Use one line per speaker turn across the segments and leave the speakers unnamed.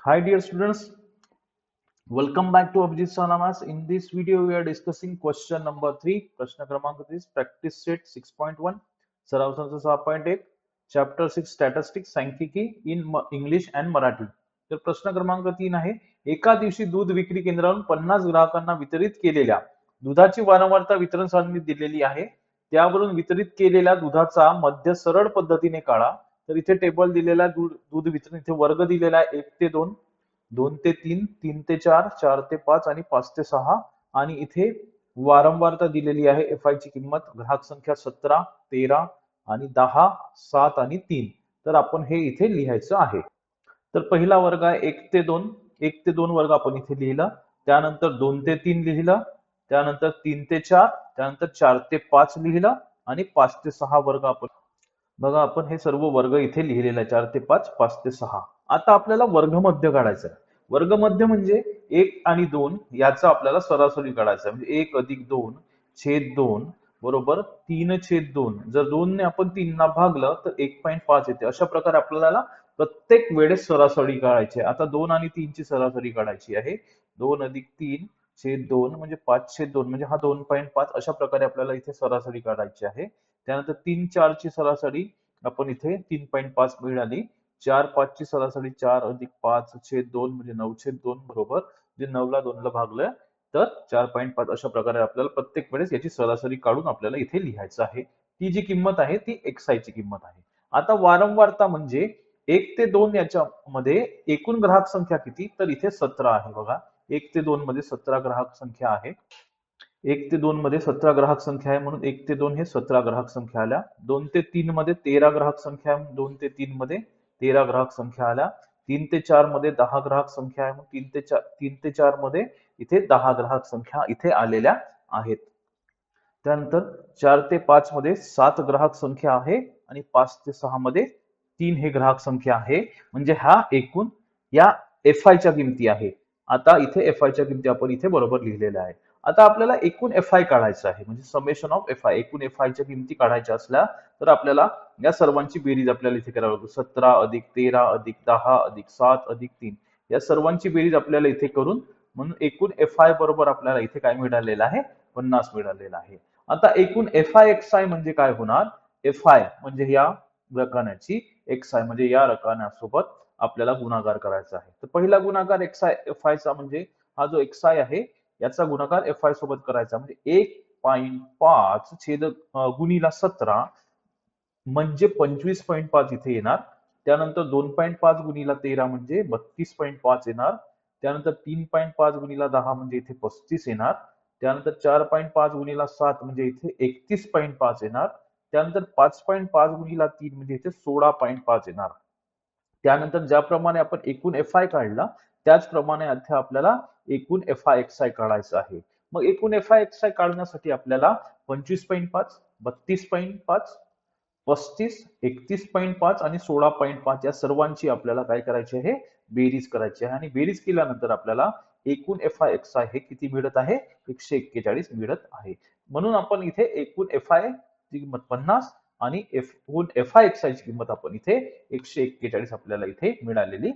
Hi dear students, welcome back to Abhijit Sanamas. In this video, we are discussing question number 3. प्रश्न क्रमांक 3 practice set 6.1 सराव संच 6.1 chapter 6 statistics सांख्यिकी in English and Marathi. तर प्रश्न क्रमांक 3 आहे, एका दिवशी दूध विक्री केंद्रावरून 50 ग्राहकांना वितरित केलेल्या दुधाची वारंवारता वितरण सारणी दिलेली आहे. त्यावरून वितरित केलेल्या दुधाचा मध्य सरळ पद्धतीने काढा. तर इथे टेबल दिलेला दूध वितरण इथे वर्ग दिलेला आहे 1 ते 2, 2 ते 3, 3 ते 4, 4 ते 5 आणि 5 ते 6 आणि इथे वारंवारता दिलेली आहे. एफआय ची किंमत ग्राहक संख्या 17, 13 आणि 10, 7 आणि 3. तर आपण हे इथे लिहायचं आहे. तर पहिला वर्ग आहे 1 ते 2, 1 ते 2 वर्ग आपण इथे लिहिला. त्यानंतर 2 ते 3 लिहिलं, त्यानंतर 3 ते 4, त्यानंतर 4 ते 5 लिहिलं आणि 5 ते 6 वर्ग आपण बघा आपण हे सर्व वर्ग इथे लिहिलेला आहे 4 ते 5, 5 ते 6. आता आपल्याला वर्गमध्य काढायचा आहे. वर्गमध्य म्हणजे 1 आणि 2 याचा आपल्याला सरासरी काढायचा आहे. म्हणजे 1 अधिक 2 छेद 2 बरोबर 3 छेद 2. जर 2 ने आपण 3 ला भागलं तर 1.5 येते. अशा प्रकारे आपल्याला प्रत्येक वेळेस सरासरी काढायची आहे. आता 2 आणि 3 ची सरासरी काढायची आहे. 2 अधिक 3 छेद 2 म्हणजे 5 छेद 2 म्हणजे हा 2.5. अशा प्रकारे आपल्याला इथे सरासरी काढायची आहे. त्यानंतर 3, 4 ची सरासरी आपण इथे 3.5 मिळाली. 4, 5 ची सरासरी 4 अधिक 5 छेद 2 म्हणजे 9 छेद 2 बरोबर जे 9 ला 2 ला भागलं तर 4.5. अशा प्रकारे आपल्याला प्रत्येक वेळेस याची सरासरी काढून आपल्याला इथे लिहायचं आहे. ती जी किंमत आहे ती xi ची किंमत आहे. आता वारंवारता म्हणजे 1 ते 2 याच्यामध्ये एकूण ग्राहक संख्या किती, तर इथे 17 आहे. बघा 1 ते 2 मध्ये 17 ग्राहक संख्या आहे. 1 ते 2 मध्ये 17 ग्राहक संख्या आहे म्हणून 1 ते 2 हे 17 ग्राहक संख्या आल्या. 2 ते 3 मध्ये 13 ग्राहक संख्या आहे. 2 ते 3 मध्ये 13 ग्राहक संख्या आल्या. 3 ते 4 मध्ये 10 ग्राहक संख्या आहे. मग 3 ते 4 मध्ये इथे 10 ग्राहक संख्या इथे आलेल्या आहेत. त्यानंतर 4 ते 5 मध्ये 7 ग्राहक संख्या आहे आणि 5 ते 6 मध्ये 3 हे ग्राहक संख्या आहे. म्हणजे हा एकूण या एफआय च्या किमती आहे. आता इथे एफआय च्या किमती आपण इथे बरोबर लिहिलेल्या आहे. आता आपल्याला एकूण एफआय काढायचं आहे. म्हणजे समेशन ऑफ एफआय, एकूण एफआय च्या किमती काढायच्या असल्या तर आपल्याला या सर्वांची बेरीज आपल्याला इथे करावी लागते. 17 अधिक 13 अधिक 10 अधिक 7 अधिक 3 या सर्वांची बेरीज आपल्याला इथे करून म्हणून एकूण एफआय बरोबर आपल्याला इथे काय मिळालेलं आहे, 50 मिळालेलं आहे. आता एकूण एफआय एक्सआय म्हणजे काय होणार, एफआय म्हणजे या रकान्याची एक्सआय म्हणजे या रकान्यासोबत आपल्याला गुणाकार करायचा आहे. तर पहिला गुणाकार एक्सआय एफआय चा म्हणजे हा जो एक्सआय आहे याचा गुणाकार एफआय सोबत करायचा म्हणजे 1.5 छेद गुणिला 17 म्हणजे 25.5 इथे येणार. त्यानंतर 2.5 गुणिला 13 म्हणजे 32.5 येणार. त्यानंतर 3.5 गुणिला 10 म्हणजे इथे 35 येणार. त्यानंतर 4.5 गुणिला 7 म्हणजे इथे 31.5 येणार. त्यानंतर 5.5 गुणिला 3 म्हणजे इथे 16.5 येणार. त्यानंतर ज्याप्रमाणे आपण एकूण एफआय काढला त्याचप्रमाणे इथे आपल्याला एकूण एफआय एक्सआय काढायचं आहे. मग एकूण एफआय एक्सआय काढण्यासाठी आपल्याला 25.5, 32.5, 35, 31.5 आणि 16.5 या सर्वांची आपल्याला काय करायची आहे, बेरीज करायची आहे. आणि बेरीज केल्यानंतर आपल्याला एकूण एफआय एक्सआय हे किती मिळत आहे, 141 मिळत आहे. म्हणून आपण इथे एकूण एफआय ची किंमत 50 आणि एकूण एफआय एक्सआय ची किंमत आपण इथे 141 आपल्याला इथे मिळालेली.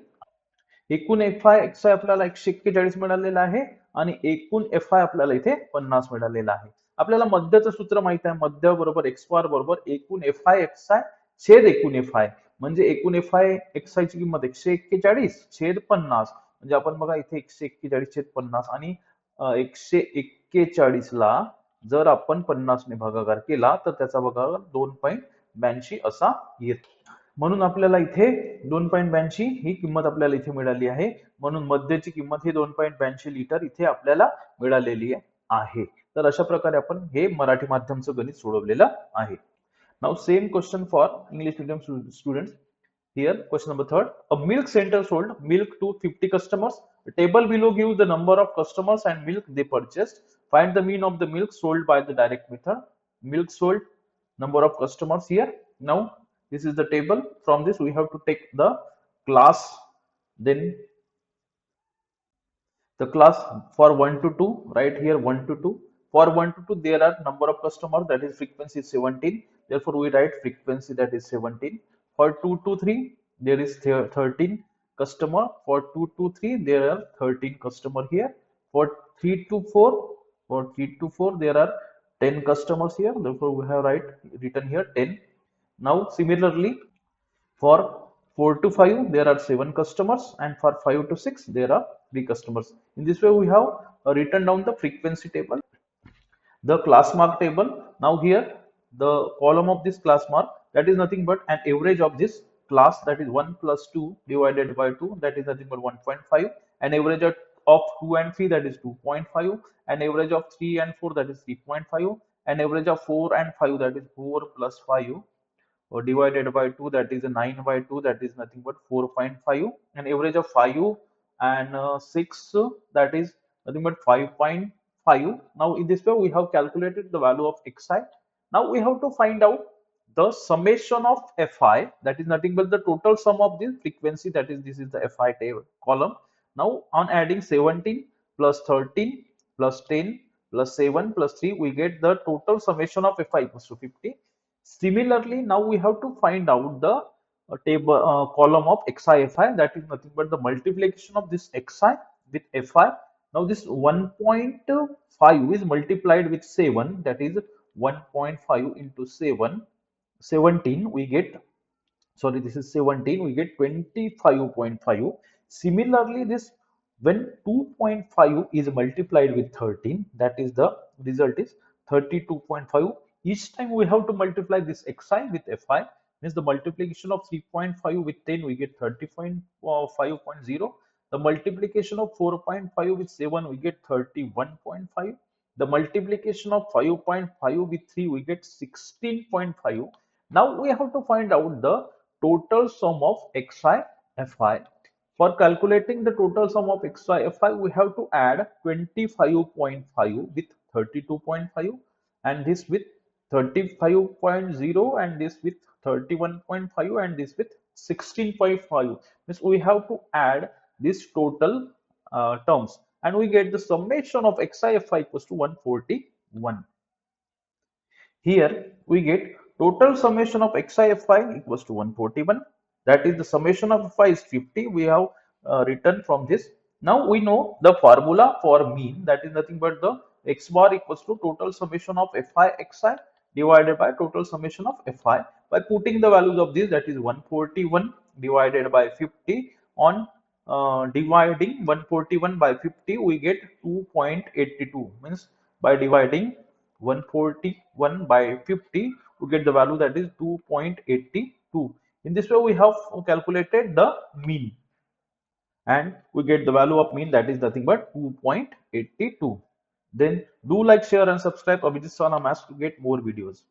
एकूण एफआय एक्सआय आपल्याला 141 मिळालेला आहे आणि एकूण एफआय आपल्याला इथे 50 मिळालेला आहे. आपल्याला मध्याचं सूत्र माहित आहे, मध्य बरोबर एक्स बार बरोबर एकूण एफआय एक्सआय छेद एकूण एफआय. म्हणजे एकूण एफआय एक्सआय ची किंमत 141 छेद 50 म्हणजे आपण बघा इथे 141 छेद 50 आणि 141 ला जर आपण 50 ने भागाकार केला तर त्याचा बघा 2.82 असा येतो. म्हणून आपल्याला इथे 2.82 ही किंमत आपल्याला इथे मिळाली आहे. म्हणून मध्यची किंमत ही 2.82 लिटर इथे आपल्याला मिळालेली आहे. तर अशा प्रकारे आपण हे मराठी माध्यमचं गणित सोडवलेलं आहे. Now same question for English medium students. Here, question number 3. A milk center sold milk to 50 customers. The table below gives the number of customers and milk they purchased. Find the mean of the milk sold by the direct method. Milk sold, number of customers here. Now, this is the table. From this, we have to take the class. Then, the class for 1 to 2, right here 1 to 2. For 1 to 2, there are number of customers, that is frequency is 17. Therefore, we write frequency that is 17. For 2 to 3, there is 13. customer. For 2 to 3 there are 13 customer here. For 3 to 4, there are 10 customers here, therefore we have written here 10. Now similarly, for 4 to 5 there are 7 customers, and for 5 to 6 there are 3 customers. In this way we have written down the frequency table, the class mark table. Now here the column of this class mark, that is nothing but an average of this class, that is 1 plus 2 divided by 2, that is nothing but 1.5. An average of 2 and 3, that is 2.5. An average of 3 and 4, that is 3.5. An average of 4 and 5, that is 4 plus 5, or divided by 2, that is a 9 by 2, that is nothing but 4.5. An average of 5 and 6, that is nothing but 5.5. Now in this way we have calculated the value of xi. Now we have to find out the summation of fi, that is nothing but the total sum of this frequency, that is this is the fi table column. Now on adding 17 plus 13 plus 10 plus 7 plus 3, we get the total summation of fi equals to 50. Similarly, now we have to find out the table column of xi fi, that is nothing but the multiplication of this xi with fi. Now this 1.5 is multiplied with 7, that is 1.5 into 7, 17, we get, sorry, this is 17, we get 25.5. Similarly, this when 2.5 is multiplied with 13, that is the result is 32.5. Each time we have to multiply this xi with fi, means the multiplication of 3.5 with 10, we get 30.5.0. The multiplication of 4.5 with 7, we get 31.5. The multiplication of 5.5 with 3, we get 16.5. Now we have to find out the total sum of xi fi. For calculating the total sum of xi fi, we have to add 25.5 with 32.5, and this with 35.0, and this with 31.5, and this with 16.5. Means we have to add this total terms, and we get the summation of xi fi equals to 141. Here we get total summation of xi fi equals to 141. That is the summation of fi is 50. We have written from this. Now we know the formula for mean, that is nothing but the x bar equals to total summation of fi xi divided by total summation of fi. By putting the values of this, that is 141 divided by 50, on dividing 141 by 50, we get 2.82. Means by dividing 141 by 50, we get the value, that is 2.82. In this way we have calculated the mean, and we get the value of mean, that is nothing but 2.82. Then do like, share and subscribe Abhijit Sona Maths to get more videos.